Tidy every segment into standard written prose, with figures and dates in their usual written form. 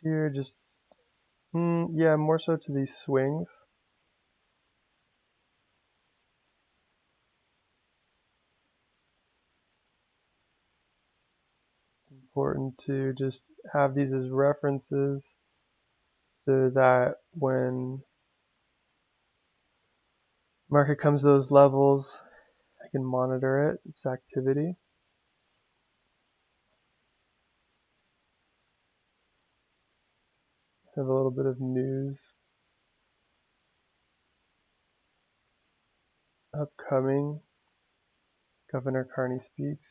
here, just yeah, more so to these swings. It's important to just have these as references so that when market comes to those levels, I can monitor it, its activity. Have a little bit of news upcoming. Governor Carney speaks.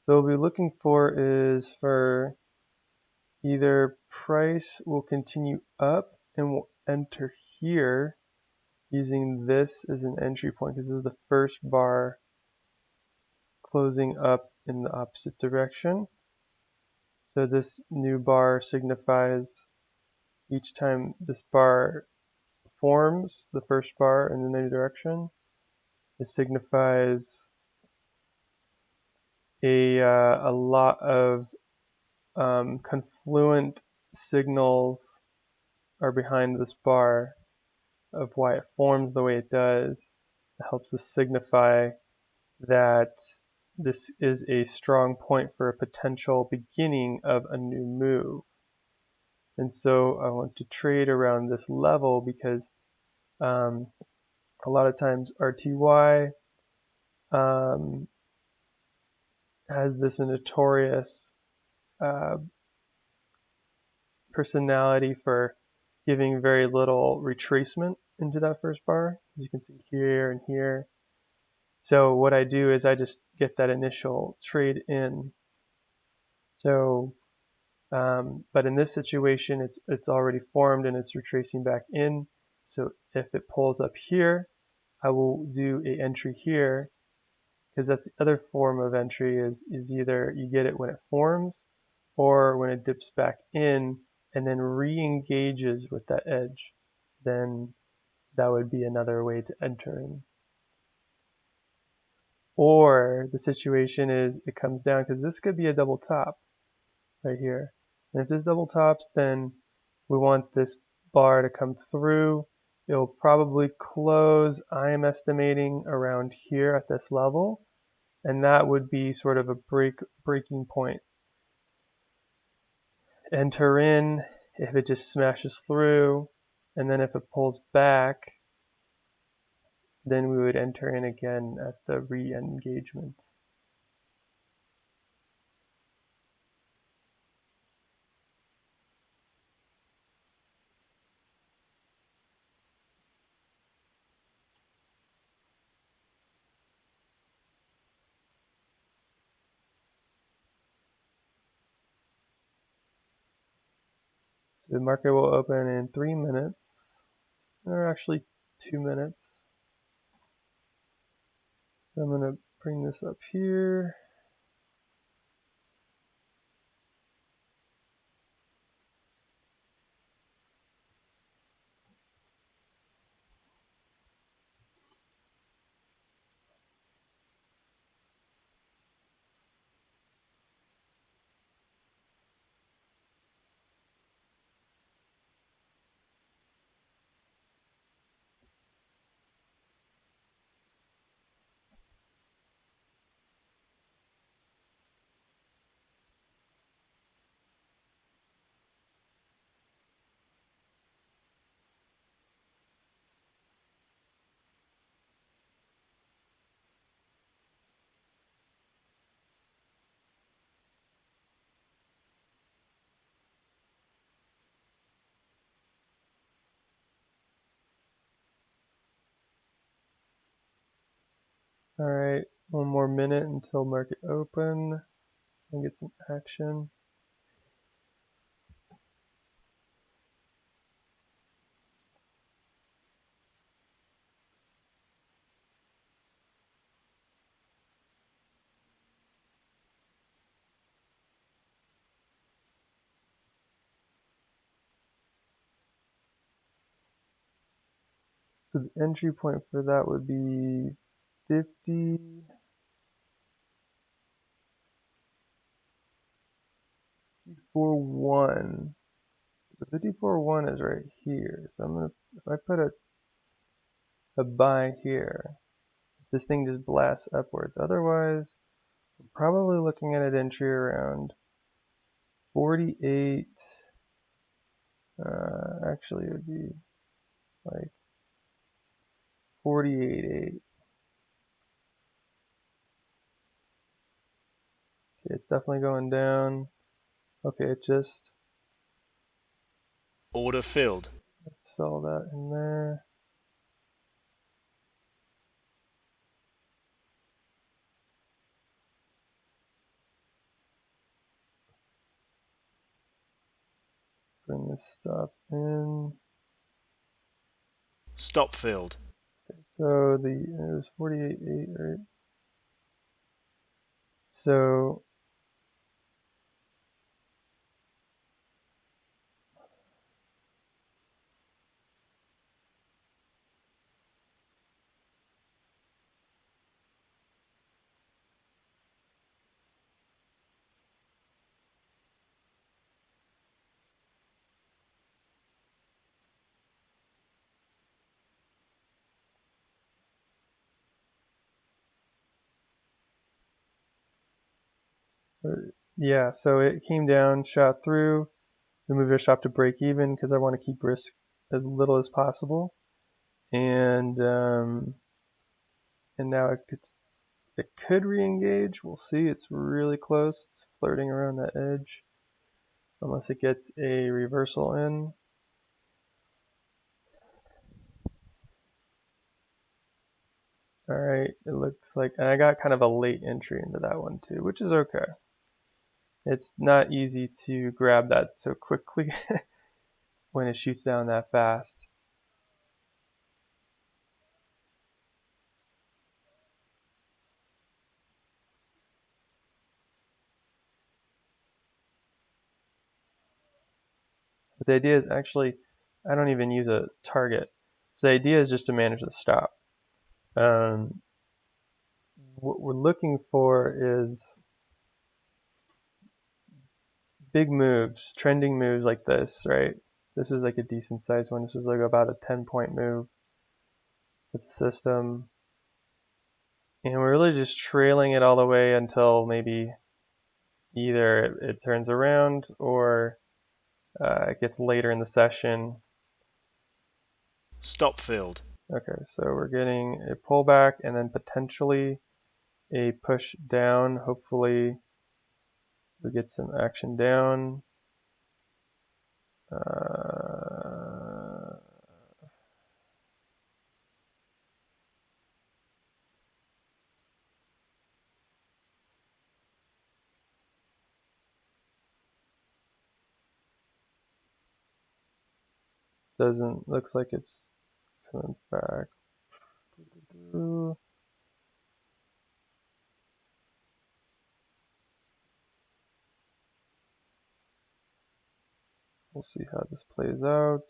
So what we'll be looking for is for either price will continue up and we'll enter here using this as an entry point because this is the first bar closing up in the opposite direction. So this new bar signifies each time this bar forms, the first bar in the new direction, it signifies a lot of confluent signals are behind this bar of why it forms the way it does. It helps us signify that this is a strong point for a potential beginning of a new move. And so I want to trade around this level because a lot of times RTY has this notorious personality for giving very little retracement into that first bar. As you can see here and here. So what I do is I just get that initial trade in. So, but in this situation, it's already formed and it's retracing back in. So if it pulls up here, I will do a entry here because that's the other form of entry is either you get it when it forms or when it dips back in and then re-engages with that edge. Then that would be another way to enter in. Or the situation is it comes down because this could be a double top right here. And if this double tops, then we want this bar to come through. It'll probably close, I am estimating, around here at this level. And that would be sort of a breaking point. Enter in if it just smashes through. And then if it pulls back, then we would enter in again at the re-engagement. The market will open in 3 minutes, or actually 2 minutes. So I'm going to bring this up here. All right, one more minute until market open and get some action. So the entry point for that would be 50. 54.1. The 54.1 is right here. So I'm gonna, if I put a buy here, this thing just blasts upwards. Otherwise, we're probably looking at an entry around 48. Actually, it would be like 48.8. Okay, it's definitely going down. Okay, it just Order filled. let's sell that in there. Bring this stop in. Stop filled. Okay, so it was 48.8, right? So yeah, so it came down, shot through. We moved our stop to break even because I want to keep risk as little as possible. And now it could re-engage. We'll see. It's really close. It's flirting around that edge unless it gets a reversal in. All right, it looks like, and I got kind of a late entry into that one too, which is okay. It's not easy to grab that so quickly when it shoots down that fast. But the idea is actually, I don't even use a target. So the idea is just to manage the stop. What we're looking for is big moves, trending moves like this, right? This is like a decent sized one. This is like about a 10-point move with the system. And we're really just trailing it all the way until maybe either it turns around or it gets later in the session. Stop filled. Okay, so we're getting a pullback and then potentially a push down. Hopefully we get some action down. Looks like it's coming back. We'll see how this plays out.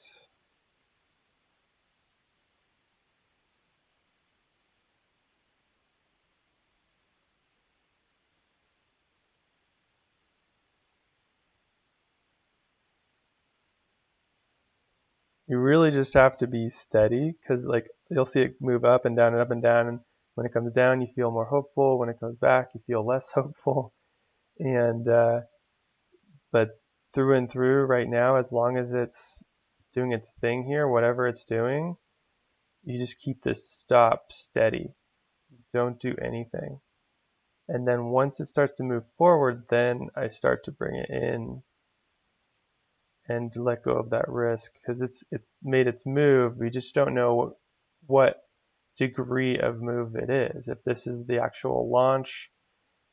You really just have to be steady because like you'll see it move up and down and up and down, and when it comes down you feel more hopeful, when it comes back you feel less hopeful. And but through and through right now, as long as it's doing its thing here, whatever it's doing, you just keep this stop steady. Don't do anything. And then once it starts to move forward, then I start to bring it in and let go of that risk because it's made its move. We just don't know what degree of move it is. If this is the actual launch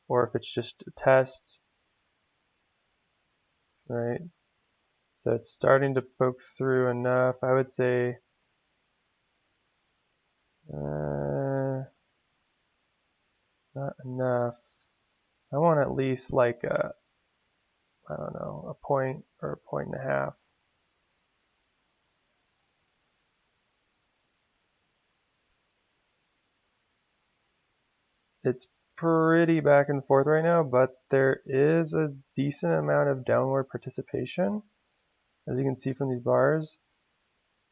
or if it's just a test, right? So it's starting to poke through enough. I would say not enough. I want at least like I don't know, a point or a point and a half. It's pretty back and forth right now, but there is a decent amount of downward participation, as you can see from these bars.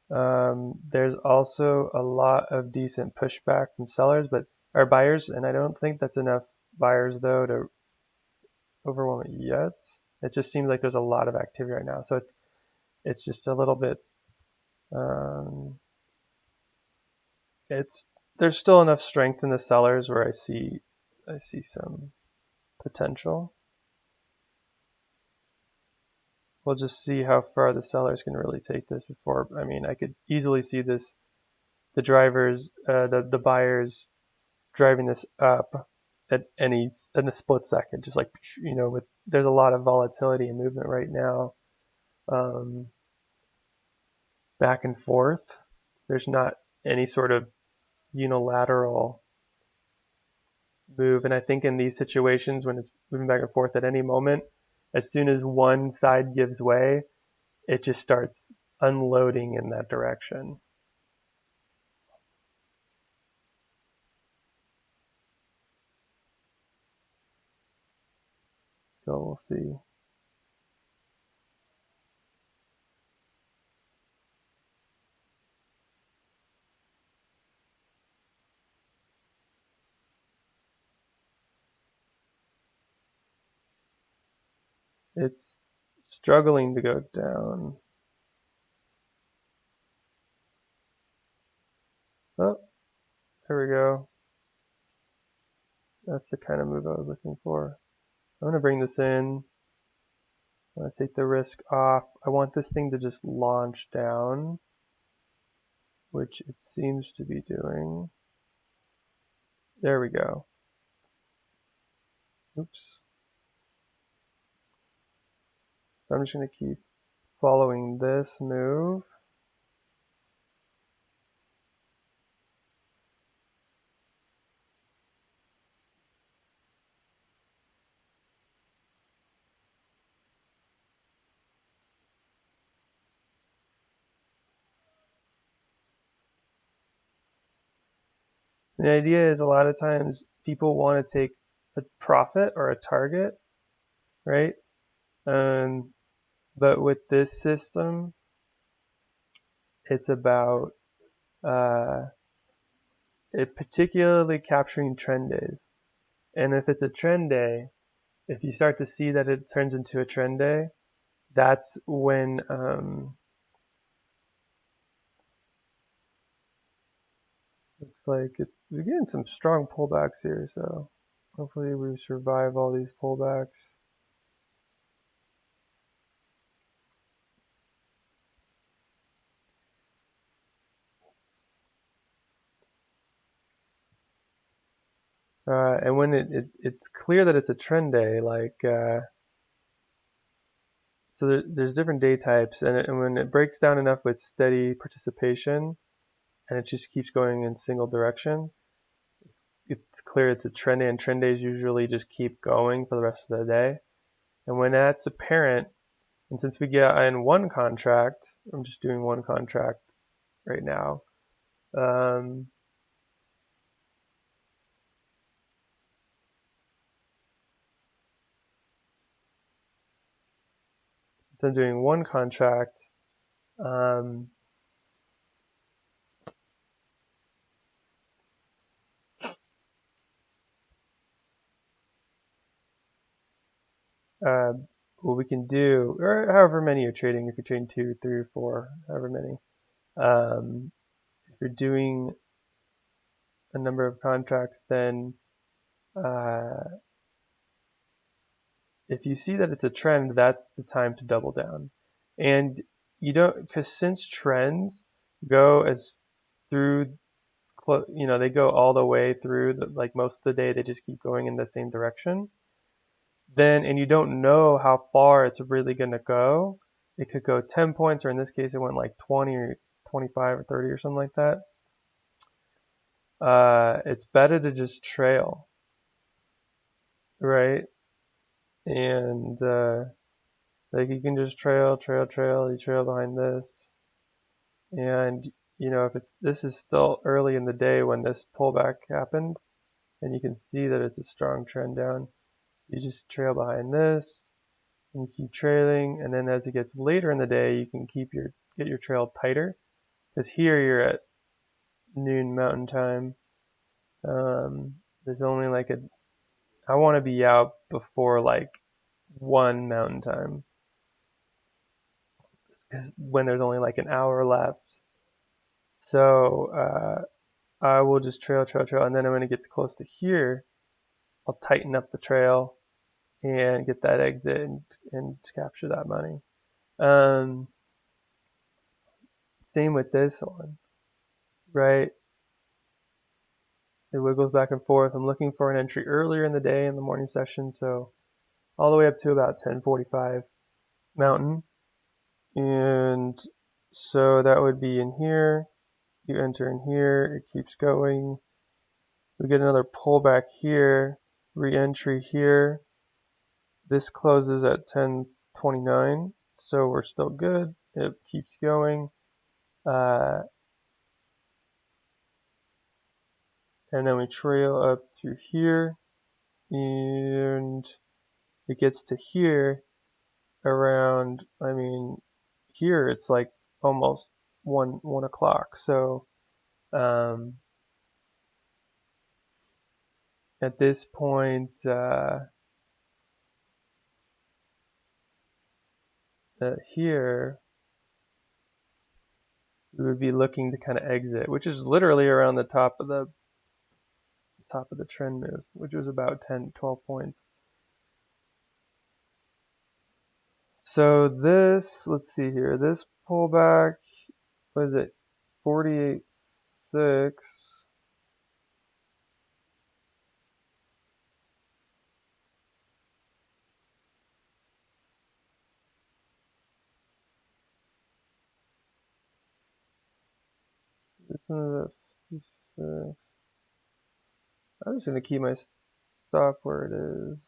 There's also a lot of decent pushback from sellers, or buyers, and I don't think that's enough buyers though to overwhelm it yet. It just seems like there's a lot of activity right now, so it's just a little bit. There's still enough strength in the sellers where I see some potential. We'll just see how far the sellers can really take this before. I mean, I could easily see this, the buyers driving this up in a split second, just like, there's a lot of volatility and movement right now, back and forth. There's not any sort of unilateral move, and I think in these situations when it's moving back and forth at any moment, as soon as one side gives way, it just starts unloading in that direction. So we'll see. It's struggling to go down. Oh, there we go. That's the kind of move I was looking for. I'm going to bring this in. I'm going to take the risk off. I want this thing to just launch down, which it seems to be doing. There we go. Oops. So I'm just going to keep following this move. The idea is a lot of times people want to take a profit or a target, right? But with this system, it's about it particularly capturing trend days. And if it's a trend day, if you start to see that it turns into a trend day, that's when looks like we're getting some strong pullbacks here. So hopefully we survive all these pullbacks. And when it's clear that it's a trend day, like so there's different day types, and when it breaks down enough with steady participation, and it just keeps going in single direction, it's clear it's a trend day, and trend days usually just keep going for the rest of the day. And when that's apparent, and since we get in one contract, I'm just doing one contract right now. Since I'm doing one contract, what we can do, or however many you're trading, if you're trading 2, 3, or 4, however many, if you're doing a number of contracts, then if you see that it's a trend, that's the time to double down. And you don't, because since trends go they go all the way through, like most of the day, they just keep going in the same direction. And you don't know how far it's really going to go. It could go 10 points, or in this case, it went like 20 or 25 or 30 or something like that. It's better to just trail, right? And like you can just trail, you trail behind this. And if this is still early in the day when this pullback happened, and you can see that it's a strong trend down. You just trail behind this and keep trailing, and then as it gets later in the day, you can get your trail tighter, because here you're at noon Mountain Time. There's only like I want to be out before like 1 Mountain Time, because when there's only like an hour left. So I will just trail, and then when it gets close to here, I'll tighten up the trail and get that exit and capture that money. Same with this one, right? It wiggles back and forth. I'm looking for an entry earlier in the day in the morning session, so all the way up to about 10:45 Mountain. And so that would be in here. You enter in here, it keeps going. We get another pullback here, re-entry here. This closes at 10:29, so we're still good. It keeps going. And then we trail up through here, and it gets to here around, here it's like almost 1 o'clock. So at this point, here we would be looking to kind of exit, which is literally around the top of the trend move, which was about 12 points. So this, let's see here, this pullback, what is it, 48.6. This one is at 56. I'm just going to keep my stop where it is.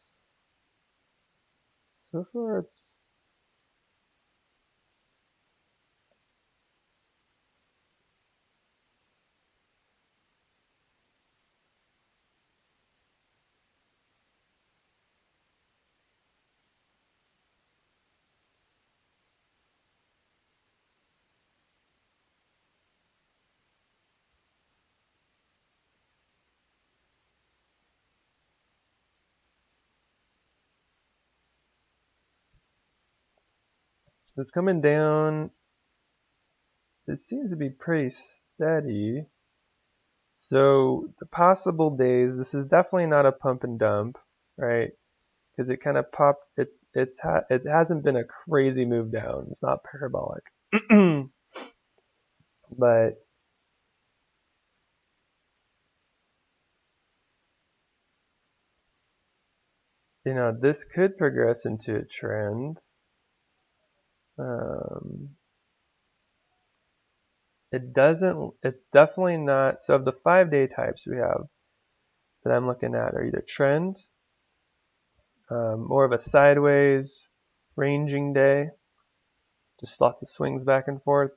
So far it's coming down. It seems to be pretty steady. So the possible days, this is definitely not a pump and dump, right? Because it kind of popped. It hasn't been a crazy move down. It's not parabolic, but this could progress into a trend. It doesn't. It's definitely not. So of the 5-day types we have that I'm looking at are either trend, more of a sideways ranging day, just lots of swings back and forth,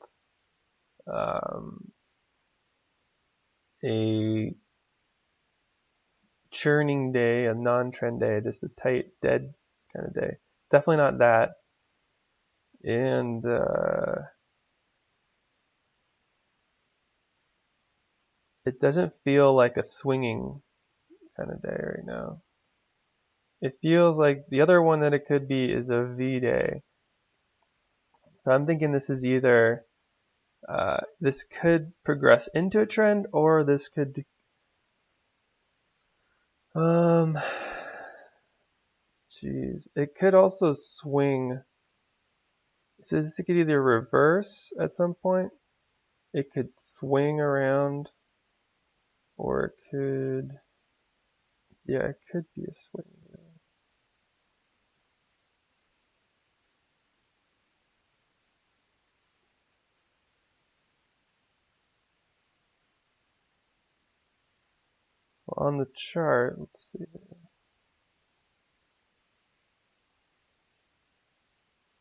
a churning day, a non-trend day, just a tight, dead kind of day. Definitely not that. And it doesn't feel like a swinging kind of day right now. It feels like the other one that it could be is a V day. So I'm thinking this is either this could progress into a trend, or this could it could also swing. So this could either reverse at some point, it could swing around, or it could, yeah, it could be a swing. Well, on the chart, let's see.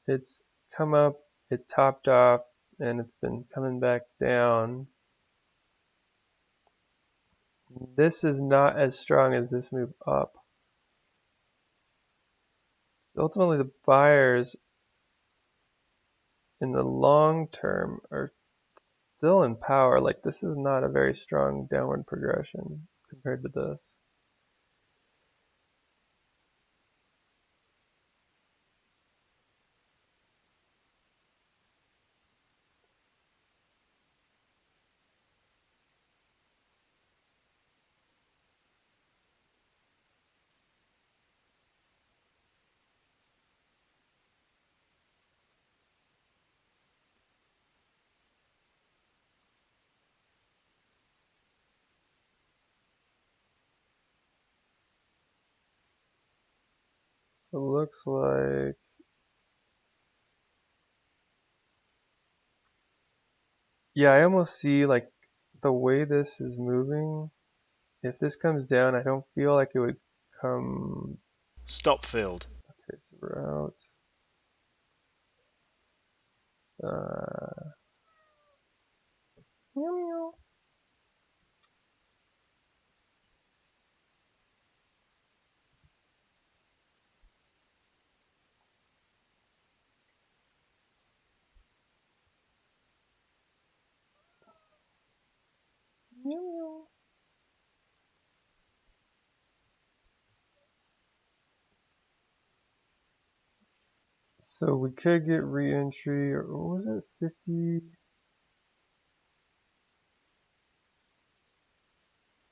It's come up, it topped off, and it's been coming back down. This is not as strong as this move up. So ultimately, the buyers in the long term are still in power. Like, this is not a very strong downward progression compared to this. It looks like, yeah, I almost see like the way this is moving. If this comes down, I don't feel like it would come. Stop filled. Okay, so route. Uh, meow, meow. Meow, meow. So we could get re-entry, or what was it, 50,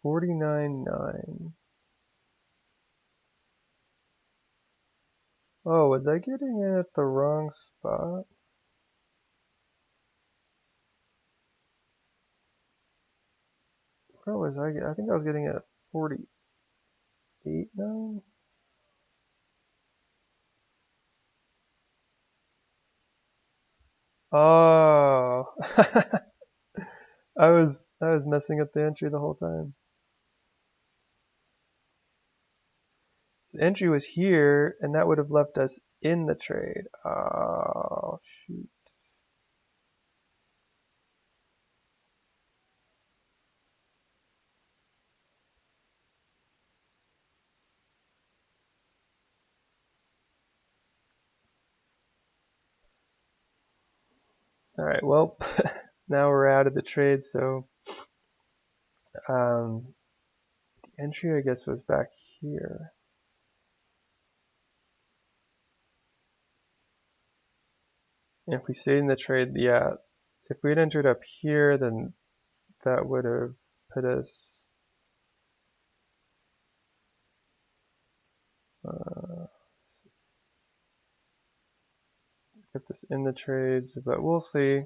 49.9. Oh, was I getting in at the wrong spot? Where was I? I think I was getting it at 48.9. Oh, I was messing up the entry the whole time. The entry was here, and that would have left us in the trade. Oh, shoot. All right, well, now we're out of the trade, so the entry, I guess, was back here. And if we stayed in the trade, yeah, if we had entered up here, then that would have put us, kept us in the trades, but we'll see.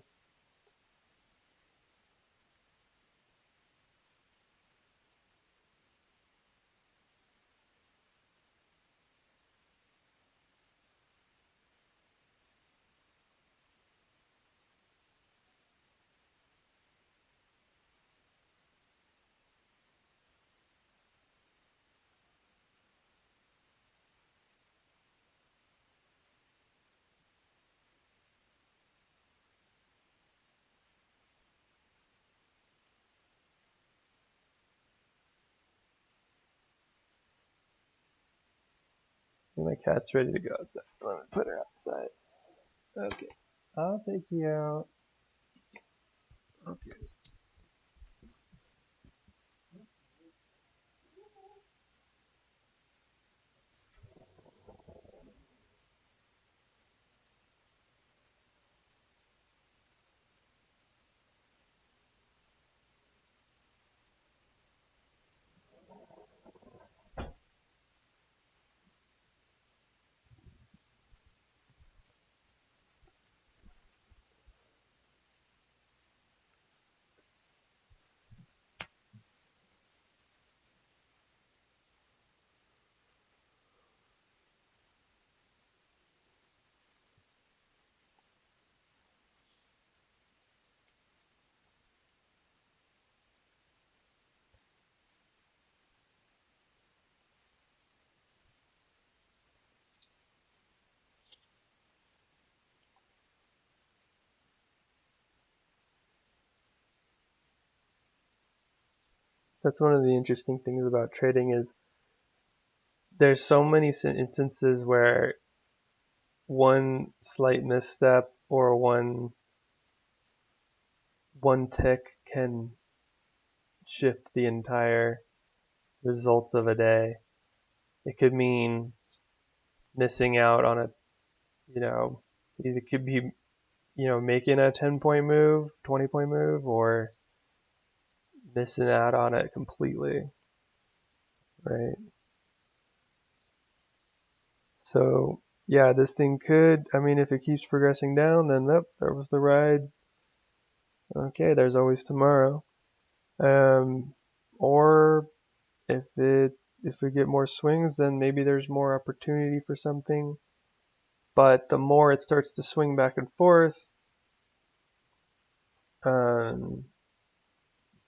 My cat's ready to go outside. Let me put her outside. Okay. I'll take you out. Okay. That's one of the interesting things about trading is there's so many instances where one slight misstep or one tick can shift the entire results of a day. It could mean missing out on it could be, making a 10-point move, 20-point move, or missing out on it completely, right? So yeah, this thing could, if it keeps progressing down, then there was the ride. Okay, there's always tomorrow. Or if we get more swings, then maybe there's more opportunity for something. But the more it starts to swing back and forth, the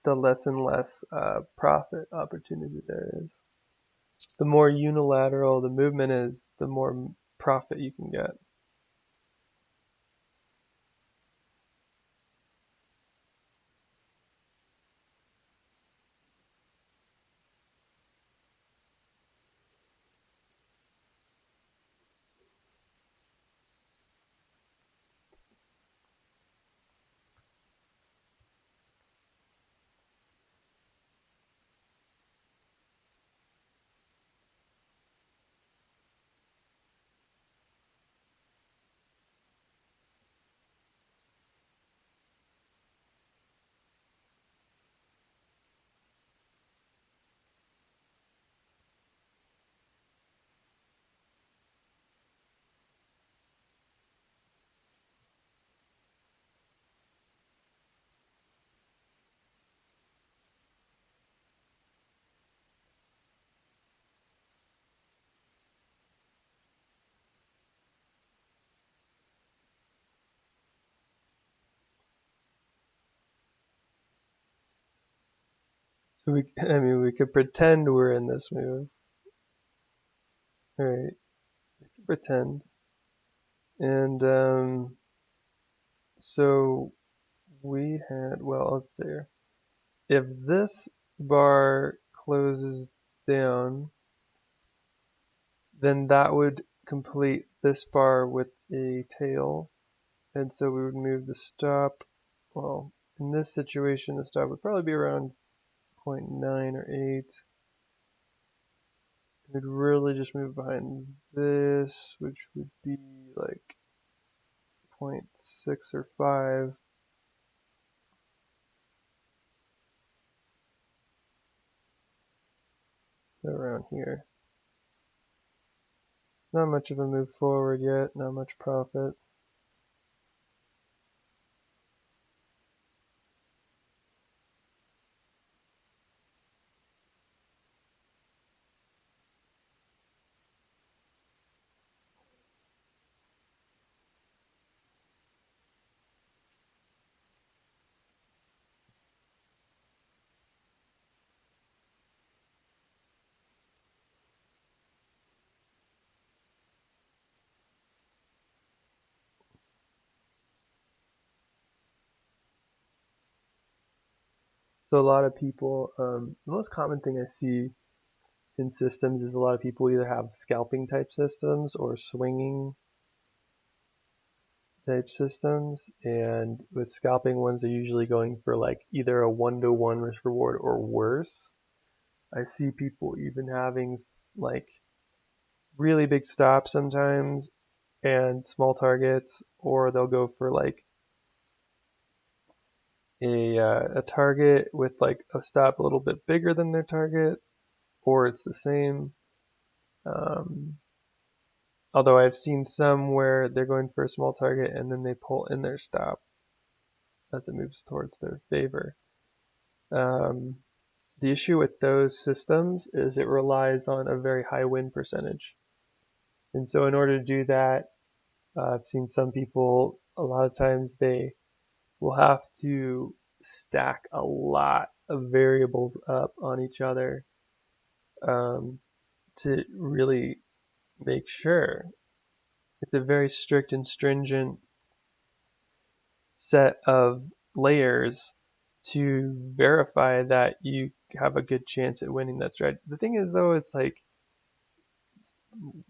less and less profit opportunity there is. The more unilateral the movement is, the more profit you can get. So we could pretend we're in this move. All right, we could pretend. And so we had, let's see here. If this bar closes down, then that would complete this bar with a tail. And so we would move the stop. Well, in this situation, the stop would probably be around 0.9 or 8. It would really just move behind this, which would be like 0.6 or 5. So around here. Not much of a move forward yet, not much profit. So a lot of people, the most common thing I see in systems is a lot of people either have scalping type systems or swinging type systems. And with scalping ones, they're usually going for like either a 1-to-1 risk reward or worse. I see people even having like really big stops sometimes and small targets, or they'll go for like a target with like a stop a little bit bigger than their target, or it's the same. Although I've seen some where they're going for a small target and then they pull in their stop as it moves towards their favor. The issue with those systems is it relies on a very high win percentage. And so in order to do that, I've seen some people, a lot of times they will have to stack a lot of variables up on each other to really make sure. It's a very strict and stringent set of layers to verify that you have a good chance at winning that strategy. The thing is, though, it's like,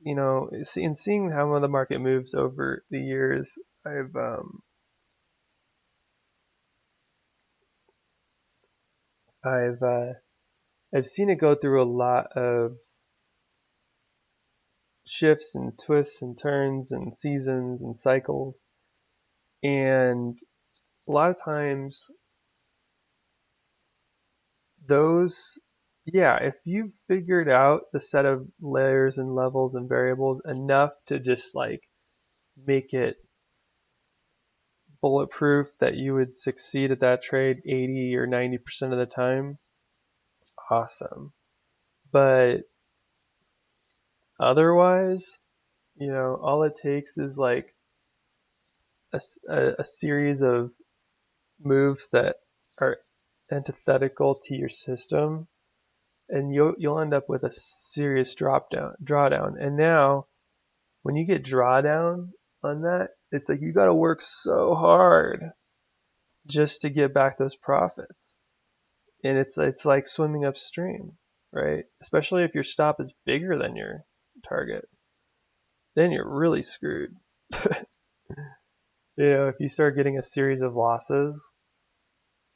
in seeing how the market moves over the years, I've seen it go through a lot of shifts and twists and turns and seasons and cycles, and a lot of times those, yeah, if you've figured out the set of layers and levels and variables enough to just like make it bulletproof that you would succeed at that trade 80 or 90% of the time, awesome. But otherwise, all it takes is like a series of moves that are antithetical to your system, and you'll end up with a serious drawdown. And now, when you get drawdown on that, it's like you got to work so hard just to get back those profits, and it's like swimming upstream, right? Especially if your stop is bigger than your target, then you're really screwed. If you start getting a series of losses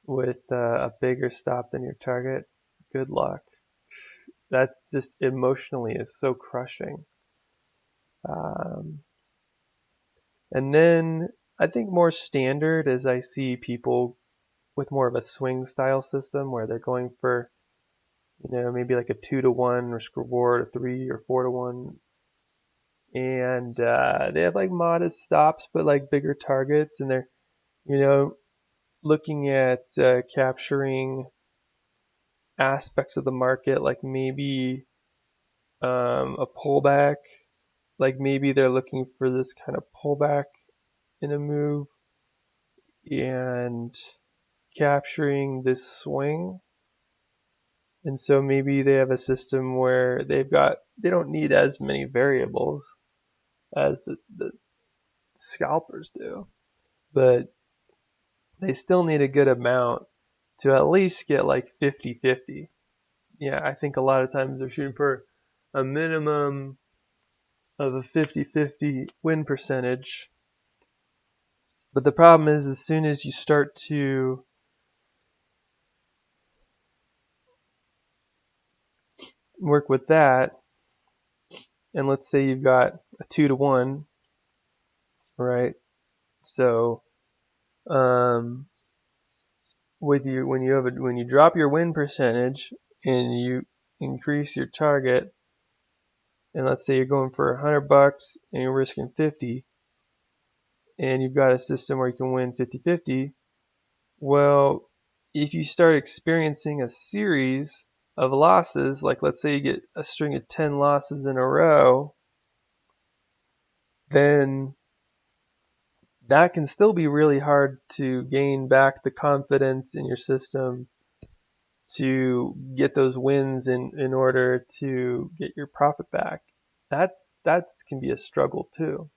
with a bigger stop than your target, good luck. That just emotionally is so crushing. And then I think more standard is I see people with more of a swing style system where they're going for, maybe like a 2-to-1 risk reward, a 3 or 4-to-1, and they have like modest stops but like bigger targets, and they're looking at capturing aspects of the market, like maybe a pullback, like maybe they're looking for this kind of pullback in a move and capturing this swing. And so maybe they have a system where they don't need as many variables as the scalpers do, but they still need a good amount to at least get like 50-50. Yeah, I think a lot of times they're shooting for a minimum of a 50-50 win percentage. But the problem is, as soon as you start to work with that, and let's say you've got a 2-to-1, right? So when you drop your win percentage and you increase your target, and let's say you're going for $100 and you're risking 50, and you've got a system where you can win 50-50, well, if you start experiencing a series of losses, like let's say you get a string of 10 losses in a row, then that can still be really hard to gain back the confidence in your system to get those wins in order to get your profit back. That can be a struggle too,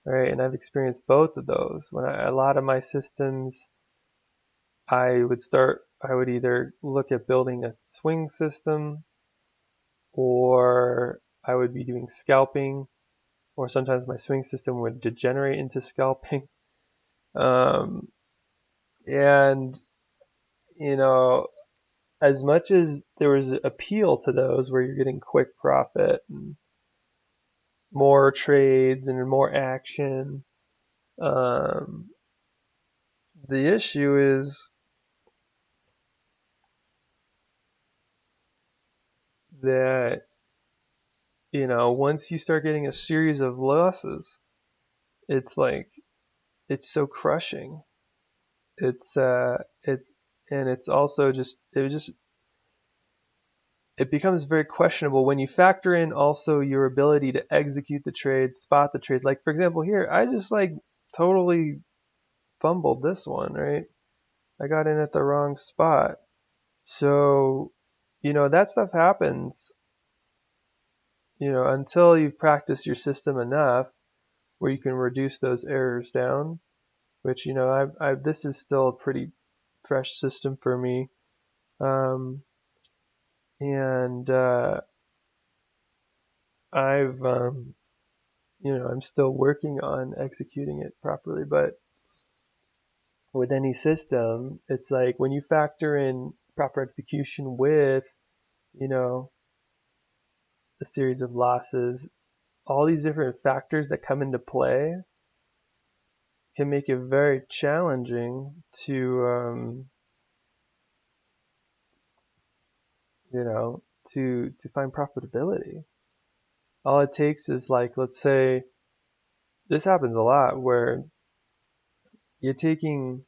right? And I've experienced both of those. A lot of my systems, I would either look at building a swing system, or I would be doing scalping, or sometimes my swing system would degenerate into scalping. And as much as there was appeal to those where you're getting quick profit and more trades and more action, the issue is that once you start getting a series of losses, it's so crushing. And it's also it becomes very questionable when you factor in also your ability to execute the trade, spot the trade. Like, for example, here, I just totally fumbled this one, right? I got in at the wrong spot. So, that stuff happens, until you've practiced your system enough where you can reduce those errors down, which, this is still pretty fresh system for me. And I've I'm still working on executing it properly, but with any system, it's like when you factor in proper execution with, a series of losses, all these different factors that come into play can make it very challenging to, to find profitability. All it takes is, like, let's say this happens a lot where you're taking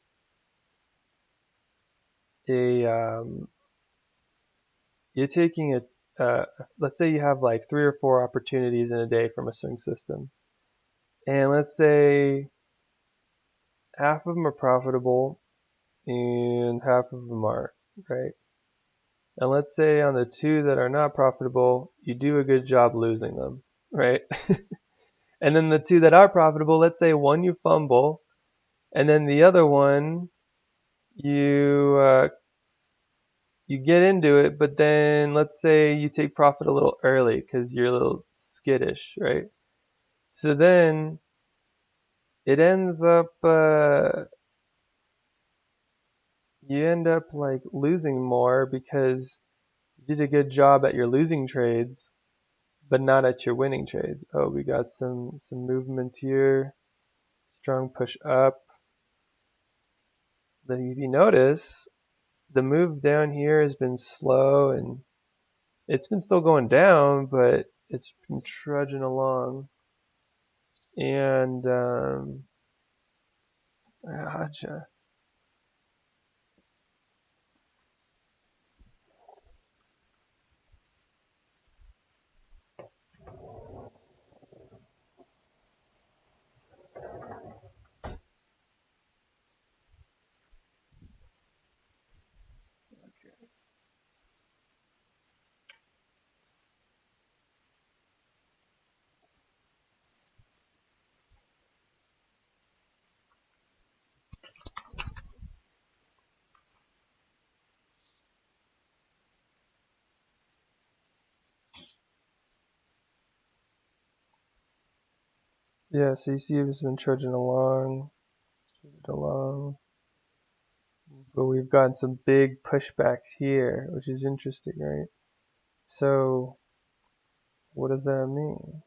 a you're taking a let's say you have like 3 or 4 opportunities in a day from a swing system, and let's say half of them are profitable and half of them are, right? And let's say on the 2 that are not profitable, you do a good job losing them, right? And then the 2 that are profitable, let's say one you fumble, and then the other one you you get into it, but then let's say you take profit a little early because you're a little skittish, right? So then it ends up you end up like losing more because you did a good job at your losing trades, but not at your winning trades. Oh, we got some movement here. Strong push up. Then if you notice, the move down here has been slow and it's been still going down, but it's been trudging along. And gotcha. Yeah, so you see it's been trudging along, but we've gotten some big pushbacks here, which is interesting, right? So what does that mean?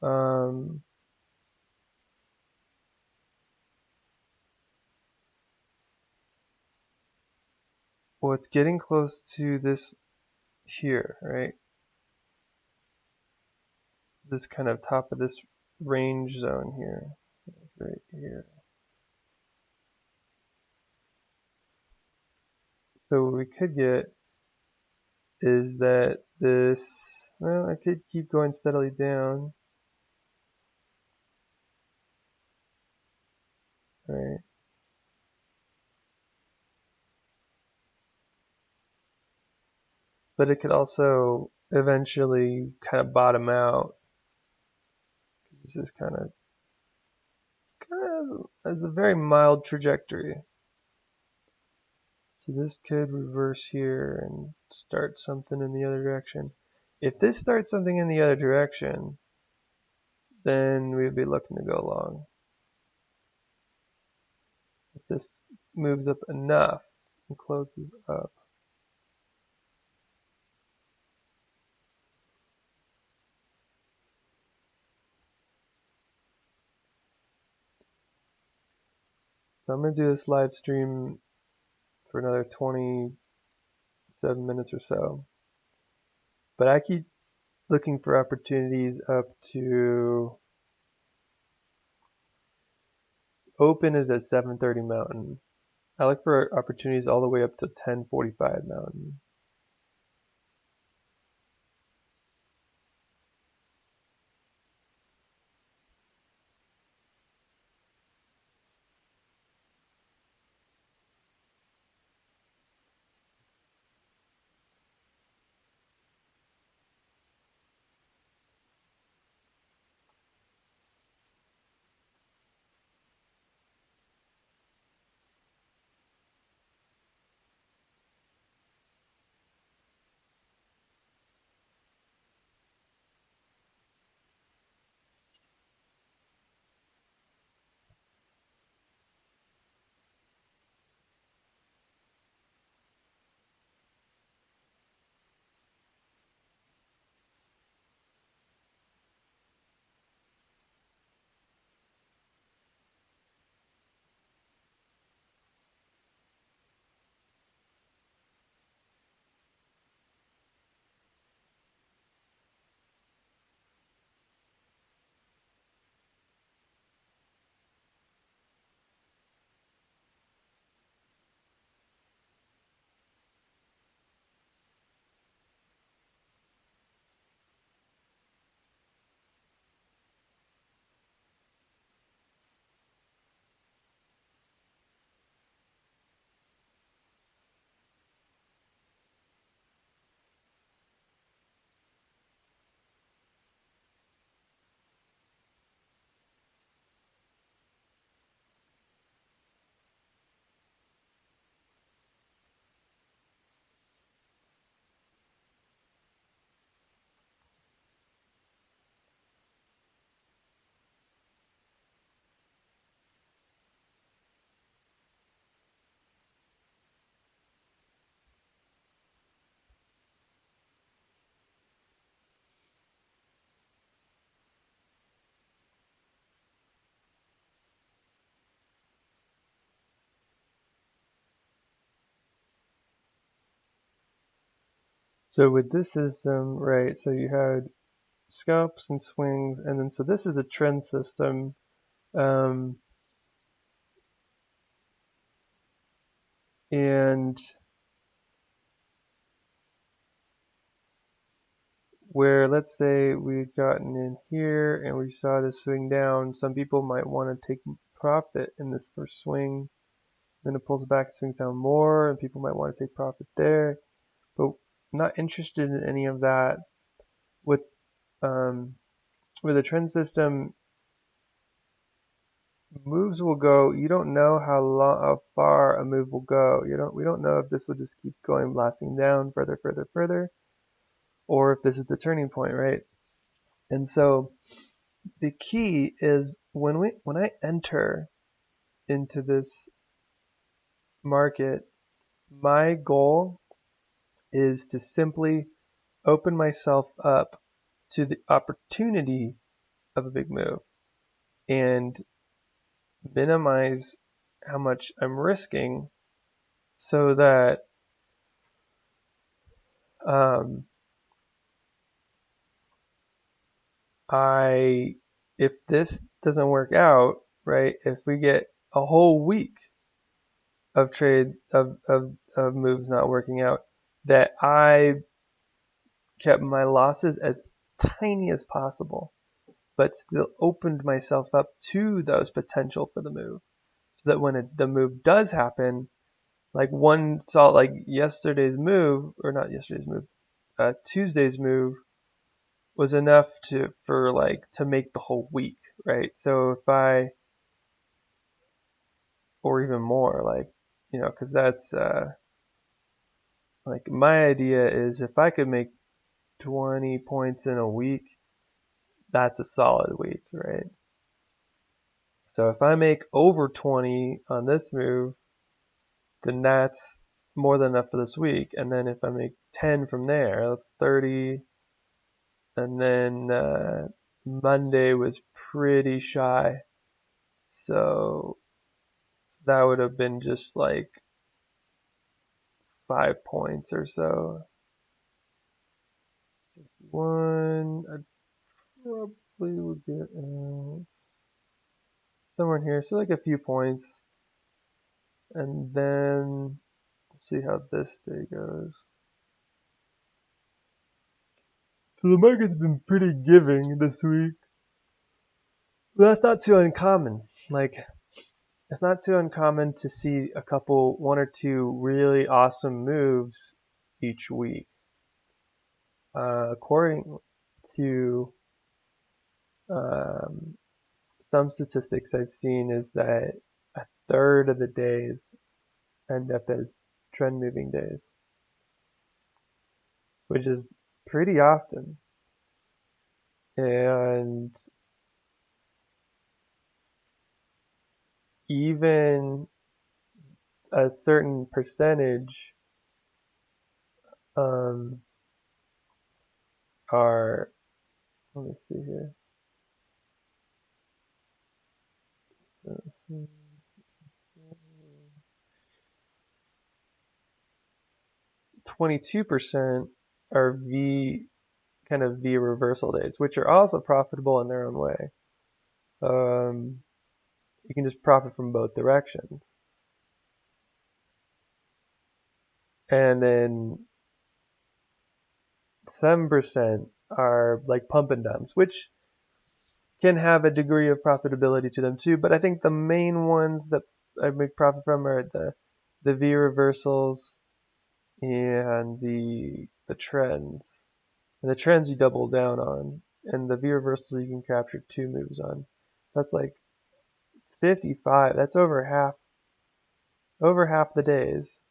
Um, well, it's getting close to this here, right? This kind of top of this range zone here, right here. So what we could get is that this, well, I could keep going steadily down, right? But it could also eventually kind of bottom out. This is kind of has a very mild trajectory. So this could reverse here and start something in the other direction. If this starts something in the other direction, then we'd be looking to go long. If this moves up enough and closes up, so I'm going to do this live stream for another 27 minutes or so. But I keep looking for opportunities up to, open is at 7:30 Mountain. I look for opportunities all the way up to 10:45 Mountain. So with this system, right, so you had scalps and swings, and then so this is a trend system. And where, let's say we'd gotten in here and we saw this swing down, some people might want to take profit in this first swing. Then it pulls back, swings down more, and people might want to take profit there. But I'm not interested in any of that. With a trend system, moves will go. You don't know how far a move will go. We don't know if this will just keep going, blasting down further, further, further, or if this is the turning point, right? And so the key is when I enter into this market, my goal is to simply open myself up to the opportunity of a big move and minimize how much I'm risking so that um, if this doesn't work out, right, if we get a whole week of of moves not working out, that I kept my losses as tiny as possible, but still opened myself up to those potential for the move. So that when the move does happen, like one saw like yesterday's move, or not yesterday's move, Tuesday's move was enough to make the whole week, right? So if or even more, because that's like my idea is if I could make 20 points in a week, that's a solid week, right? So if I make over 20 on this move, then that's more than enough for this week. And then if I make 10 from there, that's 30. And then Monday was pretty shy. So that would have been just like 5 points or so. 61, I probably would get somewhere in here. So like a few points. And then see how this day goes. So the market's been pretty giving this week. But that's not too uncommon. Like, it's not too uncommon to see one or two really awesome moves each week. According to some statistics I've seen, is that a third of the days end up as trend moving days, which is pretty often. And even a certain percentage um, are, let me see here, 22% are kind of V reversal days, which are also profitable in their own way. You can just profit from both directions. And then 7% are like pump and dumps, which can have a degree of profitability to them too. But I think the main ones that I make profit from are the V reversals and the trends. And the trends you double down on, and the V reversals you can capture 2 moves on. That's like 55. That's over half the days.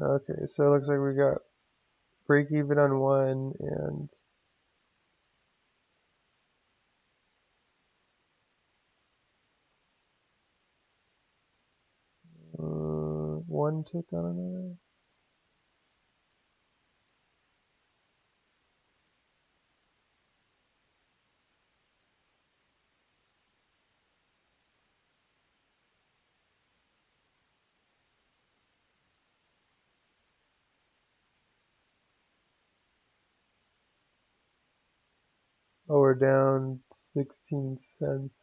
Okay, so it looks like we got break even on one and one tick on another. Oh, we're down 16 cents.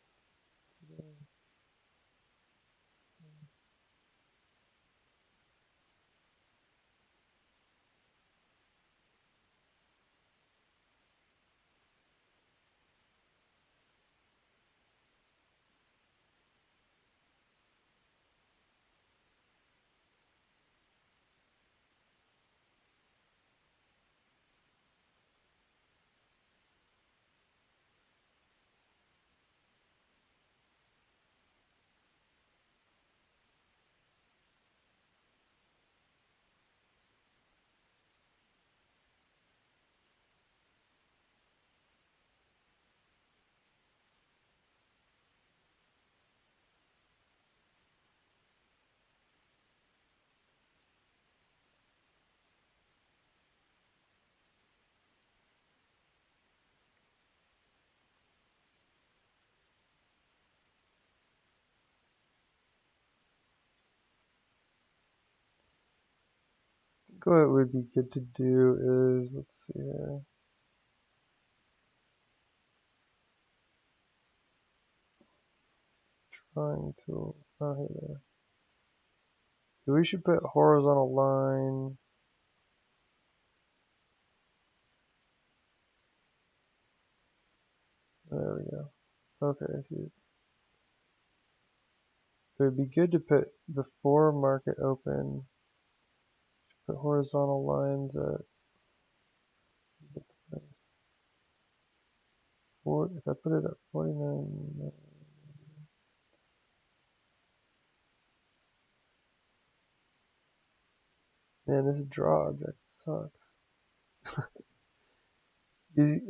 I think what would be good to do is, let's see here. Drawing tools. Oh, here they are. So we should put horizontal line. There we go. Okay, I see it. It would be good to put before market open, put horizontal lines at if I put it at 49. Man, this draw object sucks.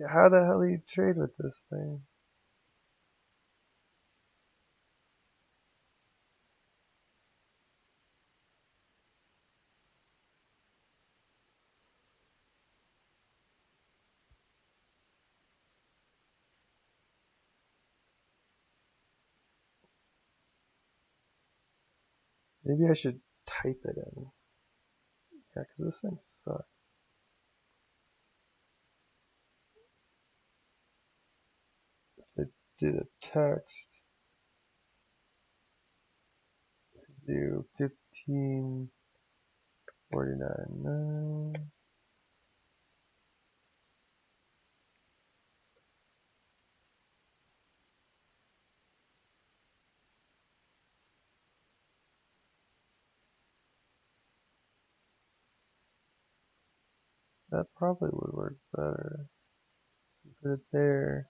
How the hell do you trade with this thing? Maybe I should type it in. Yeah, because this thing sucks. If I do the text, do 1549. That probably would work better. Put it there,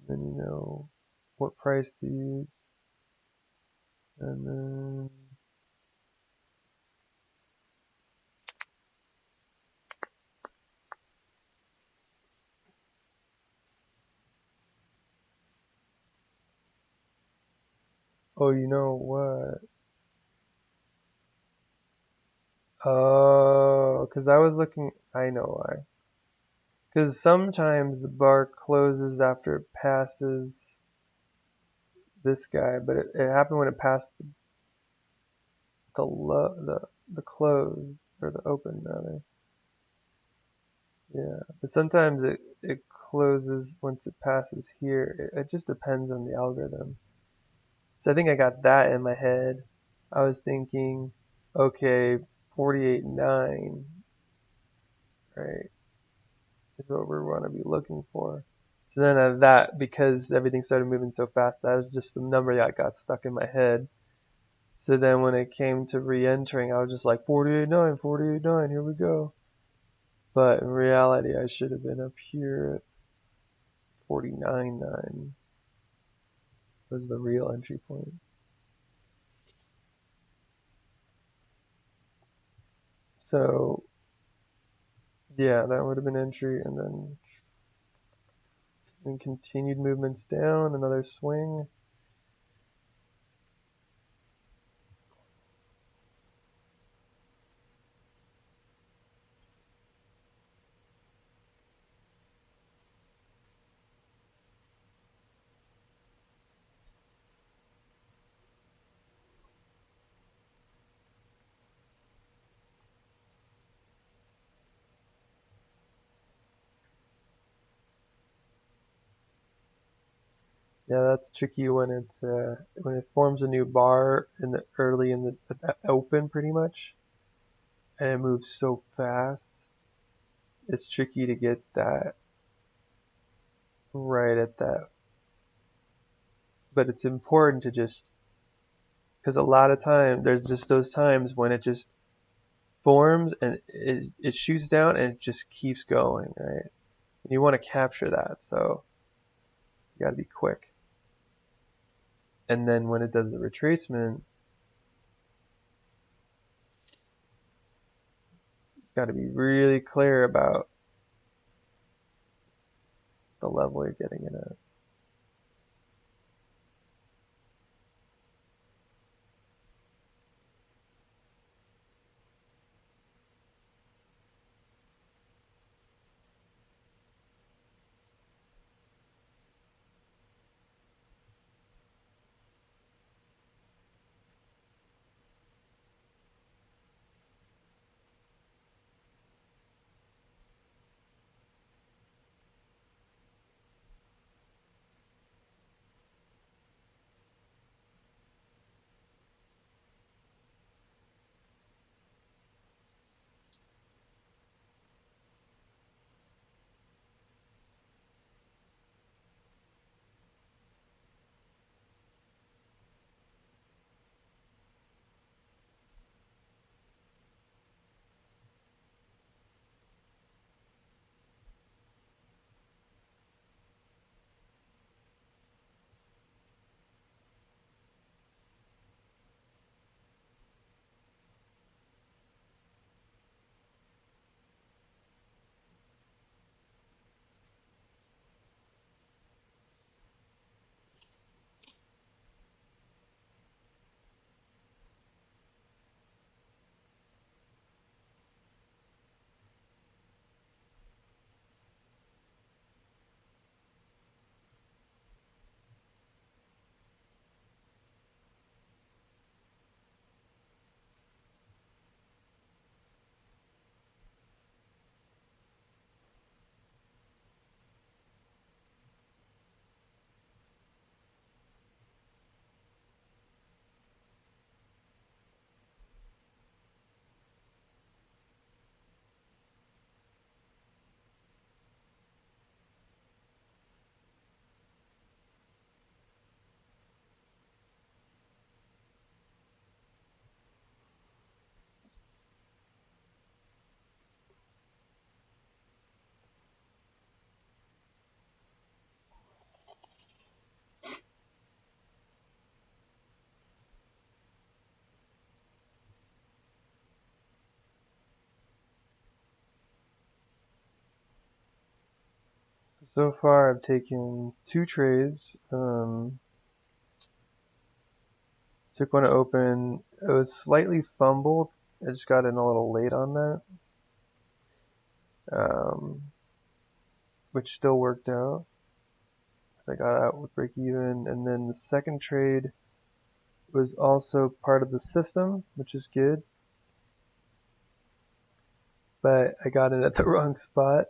then you know what price to use, and then oh, you know what? Oh, because I was looking. I know why. Because sometimes the bar closes after it passes this guy, but it happened when it passed the close or the open rather. Yeah, but sometimes it closes once it passes here. It just depends on the algorithm. So I think I got that in my head. I was thinking, okay, 48.9, right, is what we want to be looking for. So then that, because everything started moving so fast, that was just the number that got stuck in my head. So then when it came to re-entering, I was just like 48.9, 48.9, here we go. But in reality, I should have been up here at 49.9 was the real entry point. So yeah, that would have been entry, and then continued movements down, another swing. Yeah, that's tricky when it forms a new bar in the early in the open pretty much, and it moves so fast. It's tricky to get that right at that. But it's important to just, because a lot of time there's just those times when it just forms and it shoots down and it just keeps going, right? And you want to capture that, so you got to be quick. And then when it does the retracement, you got to be really clear about the level you're getting in at. So far, I've taken 2 trades. Took one to open. It was slightly fumbled. I just got in a little late on that, which still worked out. I got out with break even. And then the second trade was also part of the system, which is good. But I got in at the wrong spot.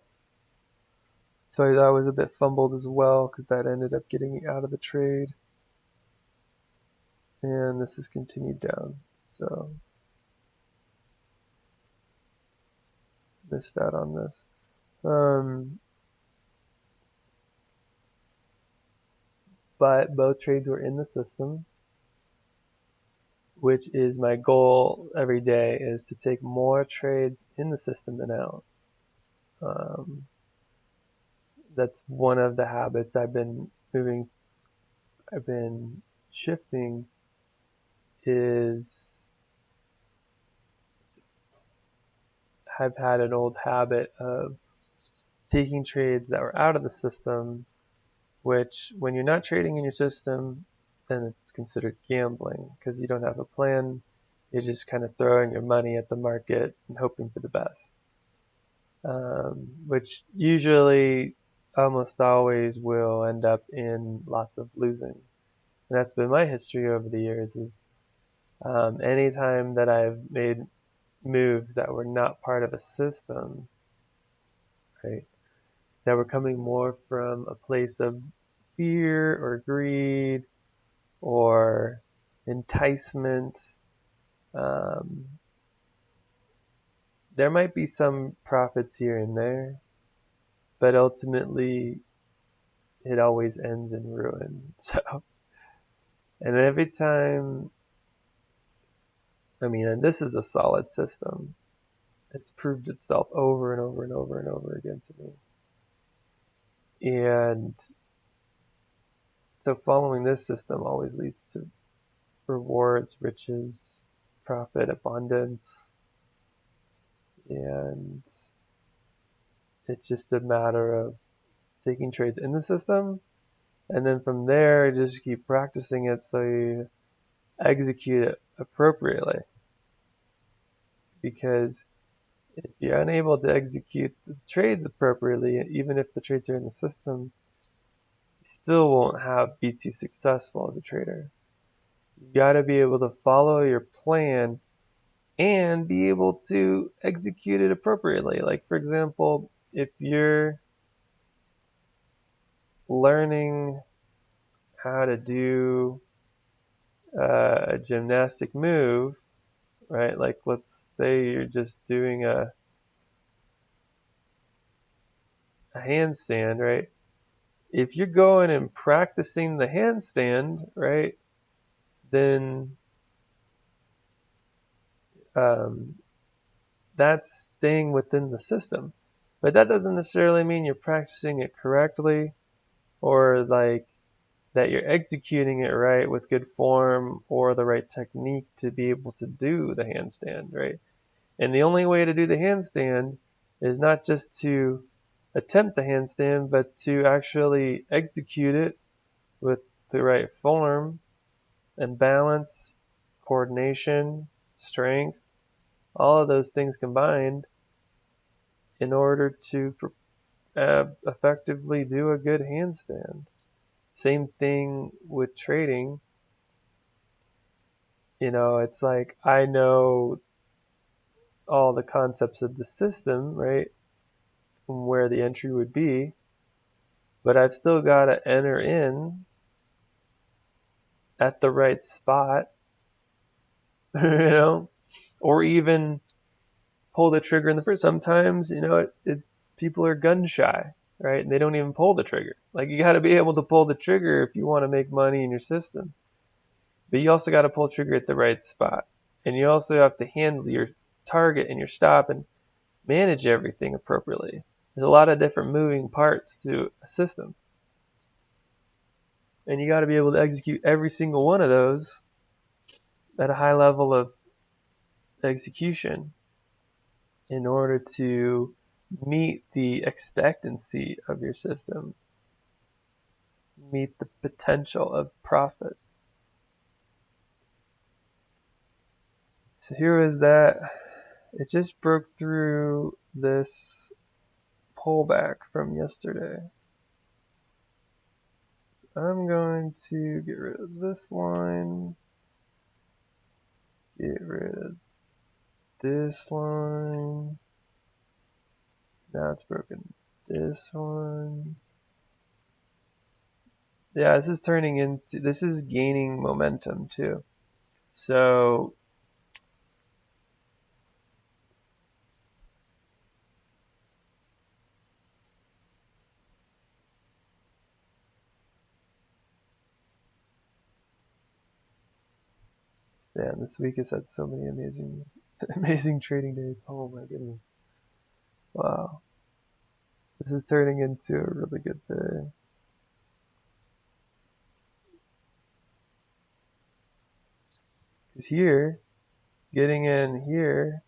So that was a bit fumbled as well, because that ended up getting me out of the trade. And this has continued down. So missed out on this. But both trades were in the system, which is my goal every day, is to take more trades in the system than out. That's one of the habits I've been shifting, is have had an old habit of taking trades that were out of the system, which when you're not trading in your system, then it's considered gambling because you don't have a plan. You're just kind of throwing your money at the market and hoping for the best, which usually almost always will end up in lots of losing. And that's been my history over the years is anytime that I've made moves that were not part of a system, right, that were coming more from a place of fear or greed or enticement, there might be some profits here and there, but ultimately it always ends in ruin. So, and every time, and this is a solid system. It's proved itself over and over and over and over again to me. And so following this system always leads to rewards, riches, profit, abundance. And it's just a matter of taking trades in the system. And then from there, just keep practicing it so you execute it appropriately. Because if you're unable to execute the trades appropriately, even if the trades are in the system, you still won't be too successful as a trader. You got to be able to follow your plan and be able to execute it appropriately. Like, for example, if you're learning how to do a gymnastic move, right? Like, let's say you're just doing a handstand, right? If you're going and practicing the handstand, right, then that's staying within the system. But that doesn't necessarily mean you're practicing it correctly or like that you're executing it right with good form or the right technique to be able to do the handstand, right? And the only way to do the handstand is not just to attempt the handstand, but to actually execute it with the right form and balance, coordination, strength, all of those things combined in order to effectively do a good handstand. Same thing with trading. It's like I know all the concepts of the system, right? From where the entry would be, but I've still got to enter in at the right spot, or even pull the trigger in the first. Sometimes, people are gun shy, right? And they don't even pull the trigger. Like, you got to be able to pull the trigger if you want to make money in your system. But you also got to pull the trigger at the right spot. And you also have to handle your target and your stop and manage everything appropriately. There's a lot of different moving parts to a system. And you got to be able to execute every single one of those at a high level of execution in order to meet the expectancy of your system, meet the potential of profit. So here is that. It just broke through this pullback from yesterday. I'm going to get rid of this line, get rid of this line. Now it's broken this one. Yeah, this is gaining momentum too. So yeah, this week has had so many amazing trading days. Oh my goodness. Wow. This is turning into a really good day. Because here, getting in here,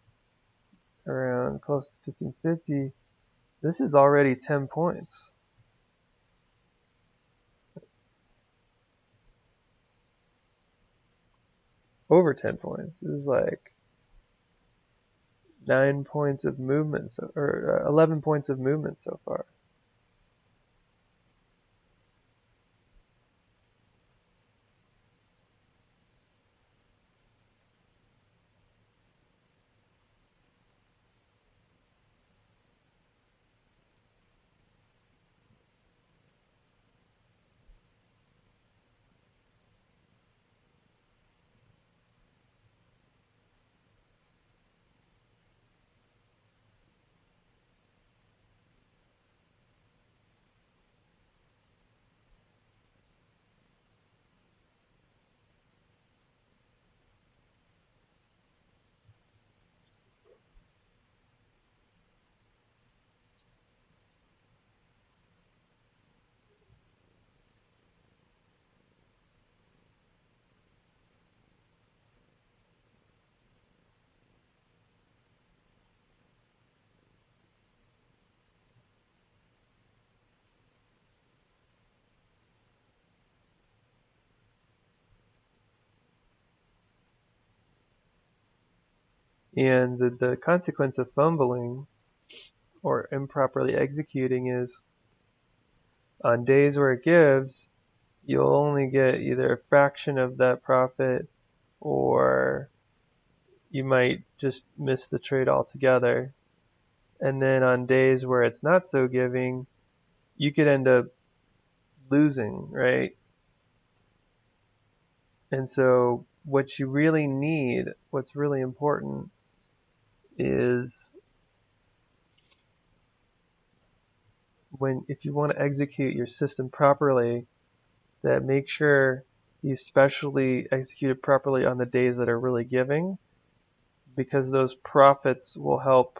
around close to 1550, this is already 10 points. Over 10 points. This is like 9 points of movement, or 11 points of movement so far. And the consequence of fumbling or improperly executing is on days where it gives, you'll only get either a fraction of that profit, or you might just miss the trade altogether. And then on days where it's not so giving, you could end up losing, right? And so what you really need, what's really important, is if you want to execute your system properly, that make sure you especially execute it properly on the days that are really giving, because those profits will help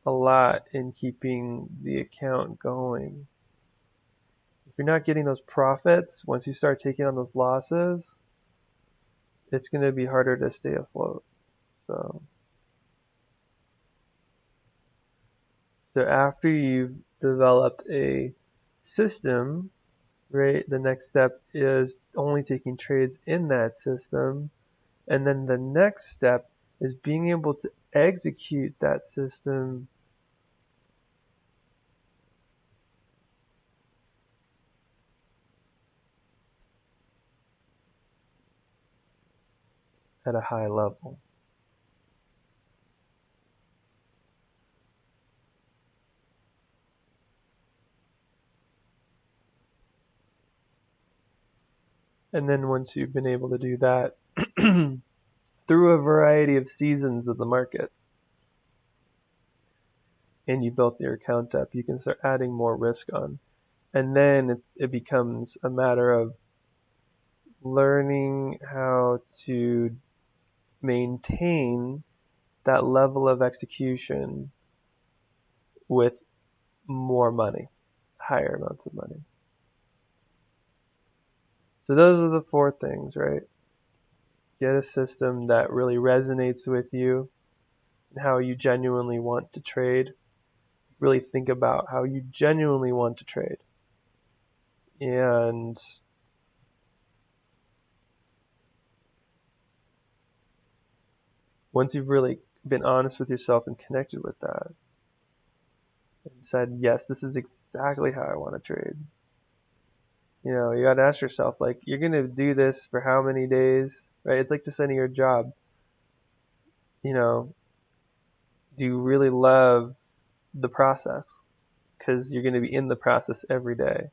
a lot in keeping the account going. If you're not getting those profits, once you start taking on those losses, it's going to be harder to stay afloat. So after you've developed a system, right, the next step is only taking trades in that system. And then the next step is being able to execute that system at a high level. And then once you've been able to do that through a variety of seasons of the market, and you built your account up, you can start adding more risk on. And then it becomes a matter of learning how to maintain that level of execution with more money, higher amounts of money. So those are the 4 things, right? Get a system that really resonates with you and how you genuinely want to trade. Really think about how you genuinely want to trade. And once you've really been honest with yourself and connected with that, and said, yes, this is exactly how I want to trade. You know, you got to ask yourself, like, you're going to do this for how many days, right? It's like just any your job. You know, do you really love the process? Because you're going to be in the process every day.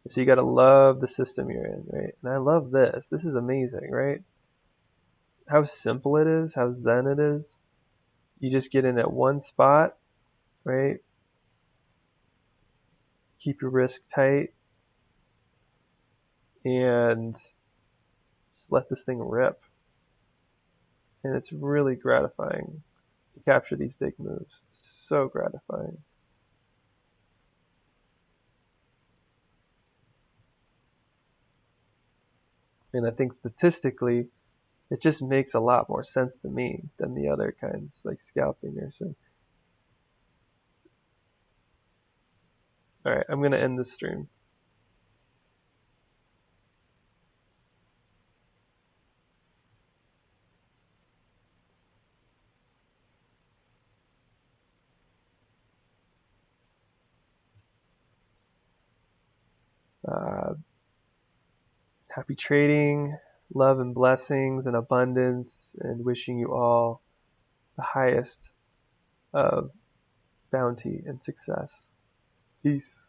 So you got to love the system you're in, right? And I love this. This is amazing, right? How simple it is, how zen it is. You just get in at one spot, right? Keep your risk tight and just let this thing rip. And it's really gratifying to capture these big moves. It's so gratifying. And I think statistically, it just makes a lot more sense to me than the other kinds, like scalping or so. All right, I'm going to end the stream. Happy trading, love and blessings and abundance, and wishing you all the highest of bounty and success. Peace.